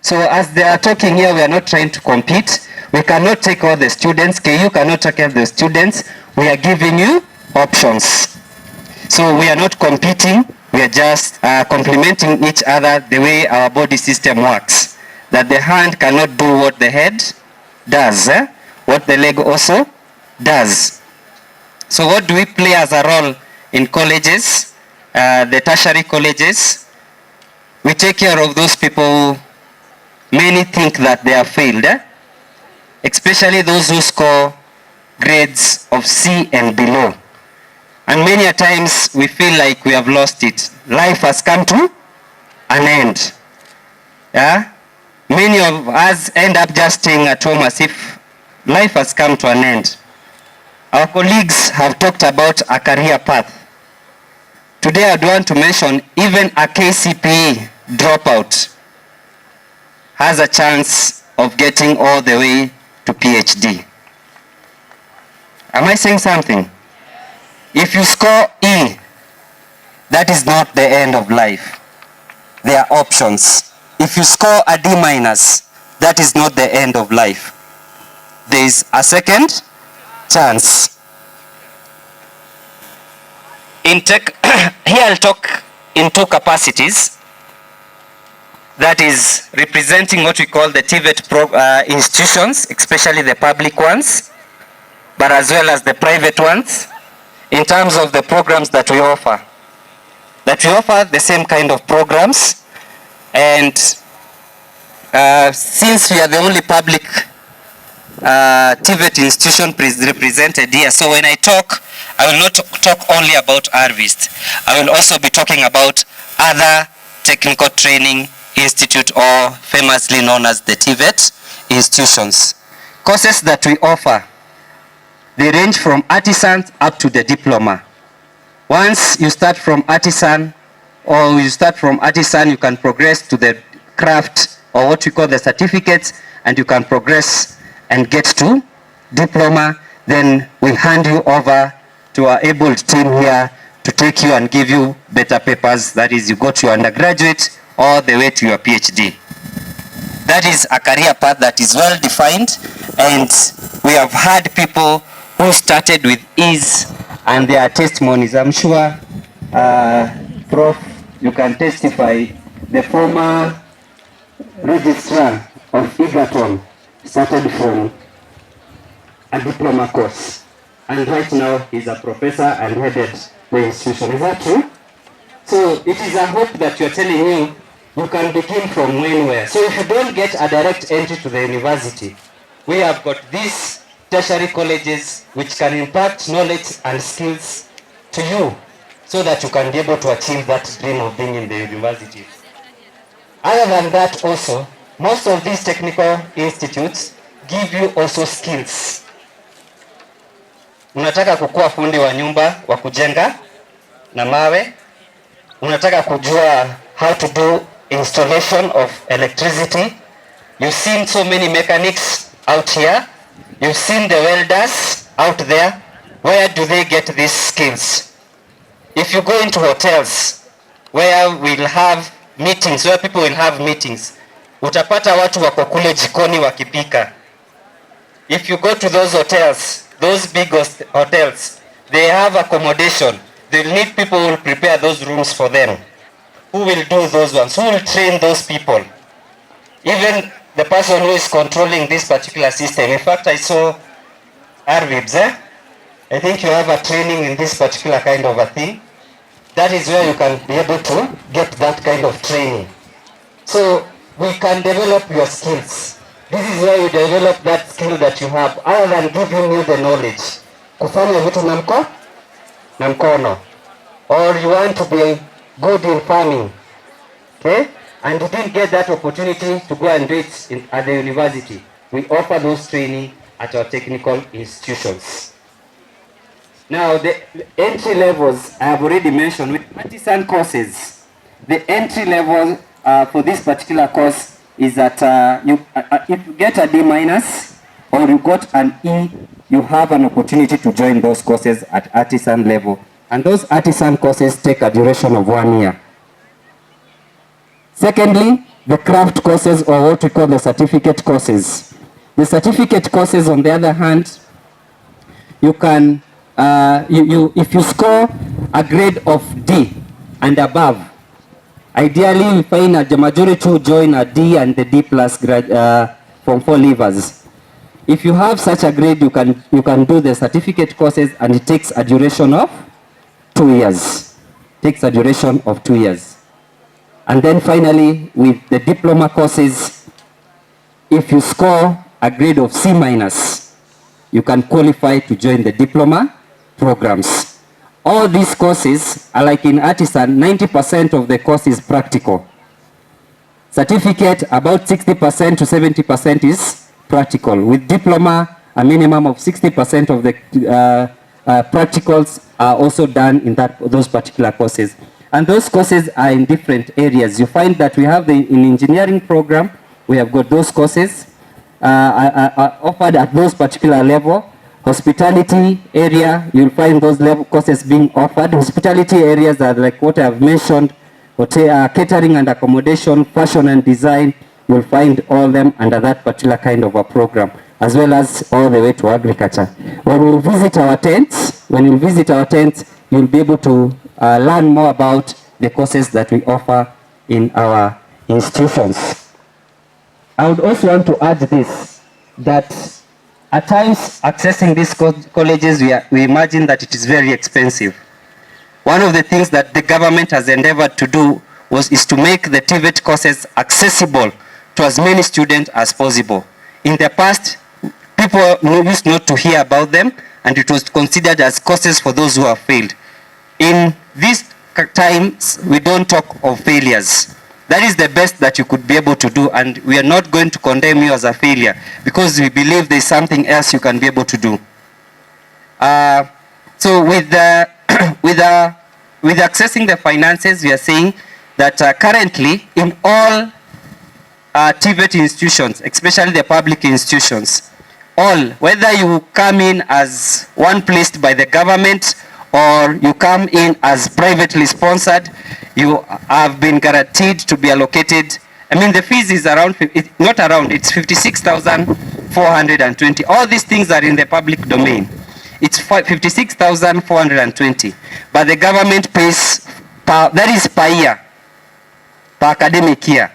So as they are talking here, we are not trying to compete. We cannot take all the students. KU cannot take all the students. We are giving you options. So we are not competing. We are just complementing each other the way our body system works. That the hand cannot do what the head does, what the leg also does. So what do we play as a role in colleges, the tertiary colleges? We take care of those people who many think that they have failed, especially those who score grades of C and below. And many a times we feel like we have lost it. Life has come to an end. Yeah? Many of us end up just staying at home as if life has come to an end. Our colleagues have talked about a career path. Today I'd want to mention even a KCPE dropout has a chance of getting all the way to PhD. Am I saying something? If you score E, that is not the end of life. There are options. If you score a D minus, that is not the end of life. There is a second chance. In tech, here I'll talk in two capacities. That is representing what we call the TVET institutions, especially the public ones, but as well as the private ones, in terms of the programs that we offer. That we offer the same kind of programs, and since we are the only public TVET institution represented here, so when I talk, I will not talk only about RVIST. I will also be talking about other technical training institute, or famously known as the TVET institutions. Courses that we offer, they range from artisan up to the diploma. Once you start from artisan, you can progress to the craft, or what we call the certificates, and you can progress and get to diploma. Then we hand you over to our able team here to take you and give you better papers. That is, you go to your undergraduate all the way to your PhD. That is a career path that is well defined, and we have had people who started with ease and their testimonies. I'm sure, Prof, you can testify. The former registrar of Egerton started from a diploma course, and right now he's a professor and headed the institution. Is that true? So it is a hope that you're telling you you can begin from anywhere. So if you don't get a direct entry to the university, we have got these tertiary colleges which can impart knowledge and skills to you so that you can be able to achieve that dream of being in the university. Other than that also, most of these technical institutes give you also skills. Unataka kukua fundi wa nyumba wa kujenga na mawe, unataka kujua how to do installation of electricity. You've seen so many mechanics out here. You've seen the welders out there. Where do they get these skills? If you go into hotels where we'll have meetings, where people will have meetings, utapata watu wako kule jikoni wakipika. If you go to those hotels, those big hotels, they have accommodation. They'll need people who will prepare those rooms for them. Who will do those ones? Who will train those people? Even the person who is controlling this particular system. In fact, I saw RVIBs. I think you have a training in this particular kind of a thing. That is where you can be able to get that kind of training. So we can develop your skills. This is where you develop that skill that you have, other than giving you the knowledge. Kufanya vitu na mkono. Or you want to be good in farming. Okay? And you didn't get that opportunity to go and do it at the university. We offer those training at our technical institutions. Now, the entry levels I have already mentioned with artisan courses. The entry level for this particular course is that if you get a D minus or you got an E, you have an opportunity to join those courses at artisan level. And those artisan courses take a duration of 1 year. Secondly, the craft courses, or what we call the certificate courses. The certificate courses, on the other hand, you can, if you score a grade of D and above, ideally we find that the majority will join a D and the D plus Form 4 leavers. If you have such a grade, you can do the certificate courses, and it takes a duration of 2 years. Takes a duration of 2 years. And then finally, with the diploma courses, if you score a grade of C minus, you can qualify to join the diploma programs. All these courses are like in artisan, 90% of the course is practical. Certificate, about 60% to 70% is practical. With diploma, a minimum of 60% of the practicals are also done in those particular courses. And those courses are in different areas. You find that we have in engineering program, we have got those courses offered at those particular level. Hospitality area, you'll find those level courses being offered. Hospitality areas are like what I have mentioned, catering and accommodation, fashion and design. You'll find all them under that particular kind of a program, as well as all the way to agriculture. When you visit our tents, you'll be able to learn more about the courses that we offer in our institutions. I would also want to add this, that at times accessing these colleges, we imagine that it is very expensive. One of the things that the government has endeavored to do is to make the TVET courses accessible to as many students as possible. In the past, people used not to hear about them, and it was considered as courses for those who have failed. In these times, we don't talk of failures. That is the best that you could be able to do, and we are not going to condemn you as a failure, because we believe there's something else you can be able to do. So with accessing the finances, we are saying that currently in all TVET institutions, especially the public institutions, all, whether you come in as one placed by the government or you come in as privately sponsored, you have been guaranteed to be allocated. I mean, the fees is around, it's 56,420. All these things are in the public domain. It's 56,420. But the government pays, that is per year, per academic year.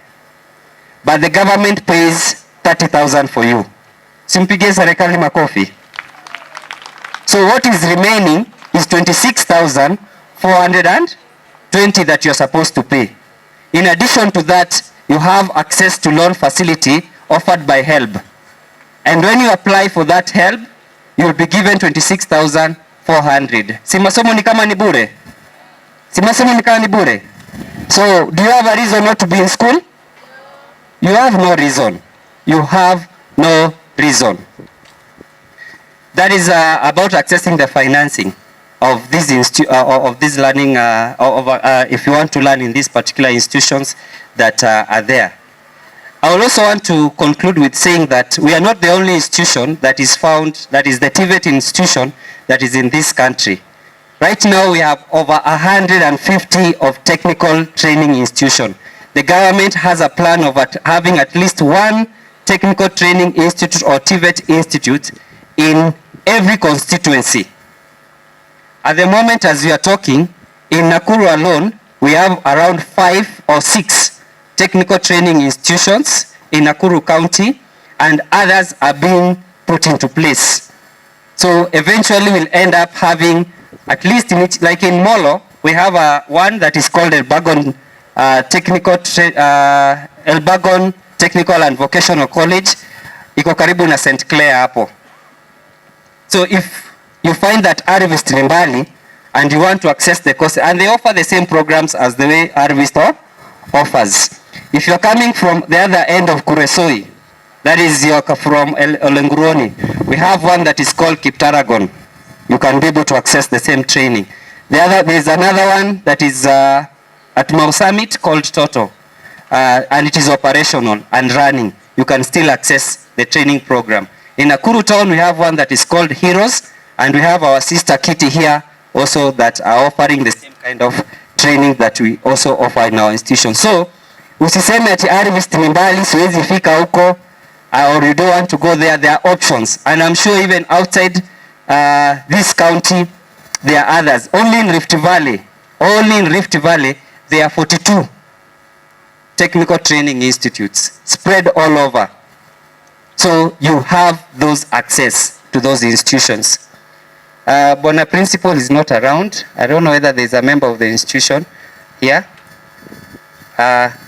But the government pays 30,000 for you. Simpige serikali makofi. So what is remaining is 26,420 that you're supposed to pay. In addition to that, you have access to loan facility offered by HELB. And when you apply for that HELB, you'll be given 26,400. Si masomo ni kama ni bure? Si masomo ni kama ni bure? So, do you have a reason not to be in school? You have no reason. You have no reason. That is about accessing the financing of this learning, if you want to learn in these particular institutions that are there. I will also want to conclude with saying that we are not the only institution that is found, that is the TVET institution that is in this country. Right now we have over 150 of technical training institutions. The government has a plan of having at least one technical training institute or TVET institute in every constituency. At the moment as we are talking, in Nakuru alone, we have around 5 or 6 technical training institutions in Nakuru County, and others are being put into place. So eventually we'll end up having, at least in each, like in Molo, we have one that is called Elbagon Technical and Vocational College. Iko karibu na St. Clair hapo. So if you find that Arvist ni mbali and you want to access the course, and they offer the same programs as the way Arvist offers. If you're coming from the other end of Kuresoi, that is from Olenguroni, we have one that is called Kiptaragon. You can be able to access the same training. There is another one that is at Mau Summit called Toto, and it is operational and running. You can still access the training program. In Nakuru town, we have one that is called Heroes, and we have our sister Kitty here also that are offering the same kind of training that we also offer in our institution. So Usiseme ati harvest ni mbali, siwezi fika huko, or you don't want to go there. There are options, and I'm sure even outside this county there are others. Only in Rift Valley, there are 42 technical training institutes spread all over. So you have those access to those institutions. Bona principal is not around. I don't know whether there's a member of the institution here.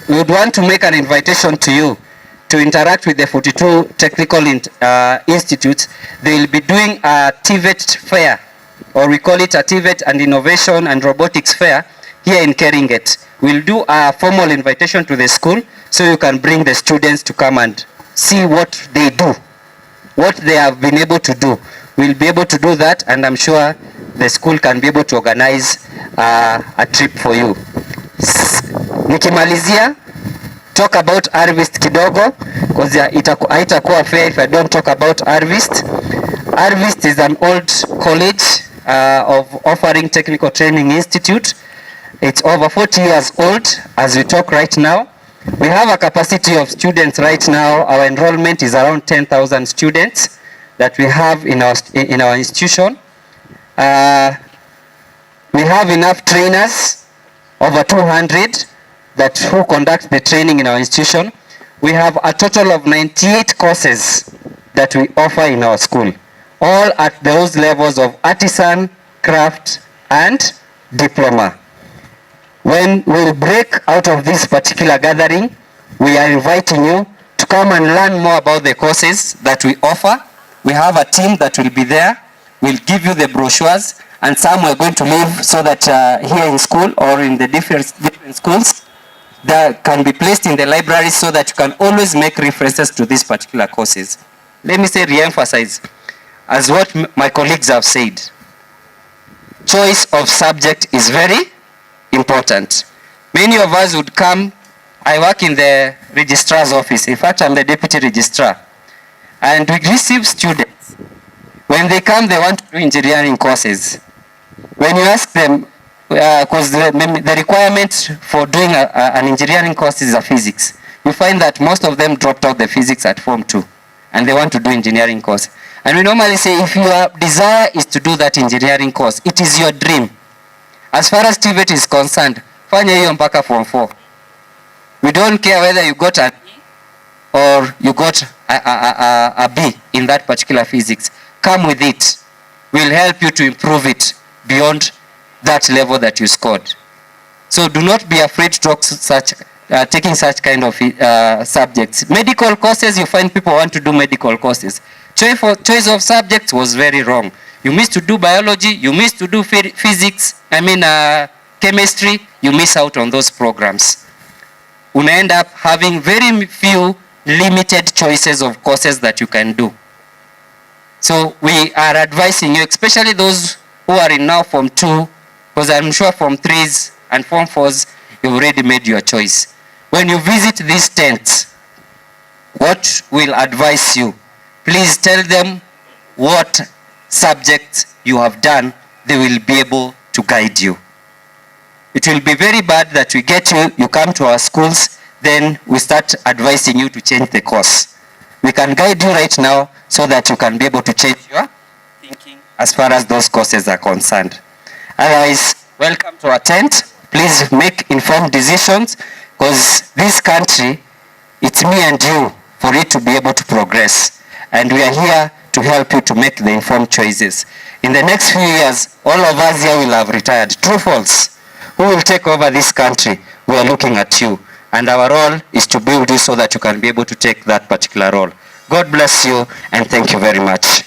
We would want to make an invitation to you to interact with the 42 technical institutes. They will be doing a TVET fair, or we call it a TVET and Innovation and Robotics Fair here in Keringet. We'll do a formal invitation to the school so you can bring the students to come and see what they do, what they have been able to do. We'll be able to do that, and I'm sure the school can be able to organize a trip for you. Nikimalizia, talk about harvest kidogo, because haitakuwa fair if I don't talk about harvest. Harvest is an old college of offering technical training institute. It's over 40 years old as we talk right now. We have a capacity of students right now. Our enrollment is around 10,000 students that we have in our institution. We have enough trainers, over 200, who conduct the training in our institution. We have a total of 98 courses that we offer in our school, all at those levels of artisan, craft, and diploma. When we break out of this particular gathering, we are inviting you to come and learn more about the courses that we offer. We have a team that will be there. We'll give you the brochures, and some we're going to leave so that here in school or in the different schools that can be placed in the library so that you can always make references to these particular courses. Let me say, re-emphasize, as what my colleagues have said, choice of subject is very important. Many of us would come. I work in the registrar's office. In fact, I'm the deputy registrar. And we receive students. When they come, they want to do engineering courses. When you ask them, because the requirement for doing an engineering course is a physics, you find that most of them dropped out the physics at Form 2, and they want to do engineering course. And we normally say, if your desire is to do that engineering course, it is your dream. As far as TVET is concerned, fanya hiyo mpaka Form 4. We don't care whether you got an E or you got a B in that particular physics. Come with it. We'll help you to improve it beyond that level that you scored. So do not be afraid to talk taking such kind of subjects. Medical courses, you find people want to do medical courses. Choice of subjects was very wrong. You miss to do biology, you miss to do physics, chemistry, you miss out on those programs. You end up having very few limited choices of courses that you can do. So we are advising you, especially those who are in now Form 2, because I'm sure Form 3s and Form 4s, you've already made your choice. When you visit these tents, what will advise you? Please tell them what subjects you have done. They will be able to guide you. It will be very bad that we get you come to our schools, then we start advising you to change the course. We can guide you right now so that you can be able to change your thinking as far as those courses are concerned. Otherwise, welcome to our tent. Please make informed decisions, because this country, it's me and you for it to be able to progress. And we are here to help you to make the informed choices. In the next few years, all of us here will have retired. True, false? Who will take over this country? We are looking at you. And our role is to build you so that you can be able to take that particular role. God bless you, and thank you very much.